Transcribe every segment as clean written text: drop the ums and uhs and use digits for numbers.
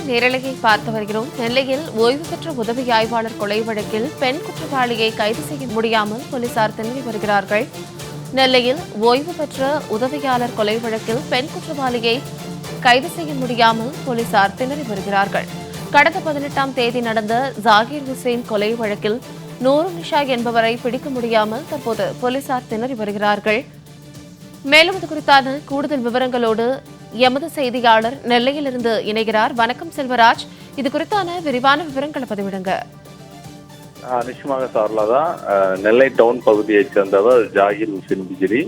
நேரலையை பார்த்து வருகிறோம். நெல்லையில் ஓய்வு பெற்ற உதவி ஆய்வாளர் கொலை வழக்கில் பெண் குற்றவாளியை கைது செய்ய முடியாமல் போலீசார் திணறி வருகிறார்கள். நெல்லையில் ஓய்வு பெற்ற உதவியாளர் கொலை வழக்கில் பெண் குற்றவாளியை கைது செய்ய முடியாமல் போலீசார் திணறி வருகிறார்கள். கடந்த 18ஆம் தேதி நடந்த ஜாகீர் ஹுசேன் கொலை வழக்கில் நூறு நிஷா என்பவரை பிடிக்க முடியாமல் தற்போது போலீசார் திணறி வருகிறார்கள். மேலும் இது குறித்தான கூடுதல் விவரங்களோடு எமது செய்தியாளர் நெல்லையிலிருந்து இணைகிறார். வணக்கம் செல்வராஜ், இது குறித்தான விரிவான விவரங்களை பதிவிடுங்க. நிச்சயமாக சார்லாதான். நெல்லை டவுன் பகுதியைச் சேர்ந்தவர் ஜாகீர் ஹுசேன் பிஜிலி.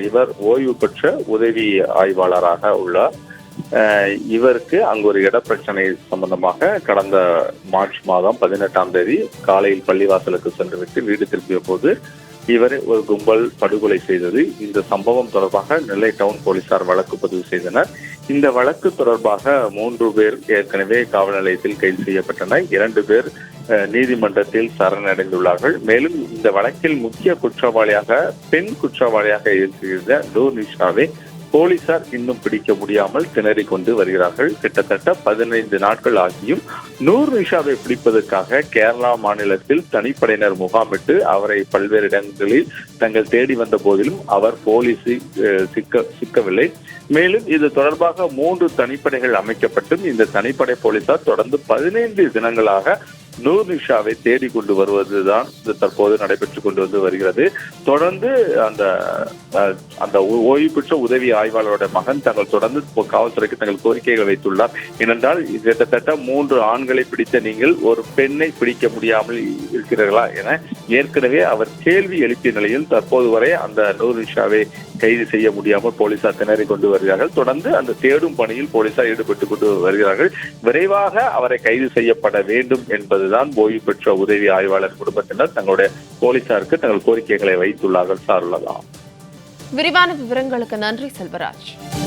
இவர் ஓய்வு பெற்ற உதவி ஆய்வாளராக உள்ளார். இவருக்கு அங்கு ஒரு இடப்பிரச்சனை சம்பந்தமாக கடந்த மார்ச் மாதம் 18ஆம் தேதி காலையில் பள்ளிவாசலுக்கு சென்றுவிட்டு வீடு திரும்பிய போது இவரை ஒரு கும்பல் படுகொலை செய்தது. இந்த சம்பவம் தொடர்பாக நெல்லை டவுன் போலீசார் வழக்கு பதிவு செய்தனர். இந்த வழக்கு தொடர்பாக 3 பேர் ஏற்கனவே காவல் நிலையத்தில் கைது செய்யப்பட்டனர். 2 பேர் நீதிமன்றத்தில் சரணடைந்துள்ளார்கள். மேலும் இந்த வழக்கில் முக்கிய குற்றவாளியாக பெண் குற்றவாளியாக இருக்கிற நூர் நிஷாவை போலீசார் இன்னும் பிடிக்க முடியாமல் திணறிக் கொண்டு வருகிறார்கள். கிட்டத்தட்ட 15 நாட்கள் ஆகியும் நூர் நிஷாவை பிடிப்பதற்காக கேரளா மாநிலத்தில் தனிப்படையினர் முகாமிட்டு அவரை பல்வேறு இடங்களில் தங்கள் தேடி வந்த போதிலும் அவர் போலீஸில் சிக்கவில்லை. மேலும் இது தொடர்பாக 3 தனிப்படைகள் அமைக்கப்பட்டும் இந்த தனிப்படை போலீசார் தொடர்ந்து 15 தினங்களாக நூர் நிஷாவை தேடிக் கொண்டு வருவதுதான் தற்போது நடைபெற்றுக் கொண்டு வந்து வருகிறது. தொடர்ந்து அந்த ஓய்வு பெற்ற உதவி ஆய்வாளரோட மகன் தொடர்ந்து காவல்துறைக்கு தங்கள் கோரிக்கைகள் வைத்துள்ளார். ஏனென்றால் கிட்டத்தட்ட 3 ஆண்களை பிடித்த நீங்கள் ஒரு பெண்ணை பிடிக்க முடியாமல் இருக்கிறீர்களா என ஏற்கனவே அவர் கேள்வி எழுப்பிய நிலையில் தற்போது வரை அந்த நூர் நிஷாவை கைது செய்ய முடியாமல் போலீசார் திணறிக் கொண்டு வருகிறார்கள். தொடர்ந்து அந்த தேடும் பணியில் போலீசார் ஈடுபட்டுக் கொண்டு வருகிறார்கள். விரைவாக அவரை கைது செய்யப்பட வேண்டும் என்பதுதான் ஓய்வு பெற்ற உதவி ஆய்வாளர் குடும்பத்தினர் தங்களுடைய போலீசாருக்கு தங்கள் கோரிக்கைகளை வைத்துள்ளார்கள். சார்லதான். விரிவான விவரங்களுக்கு நன்றி செல்வராஜ்.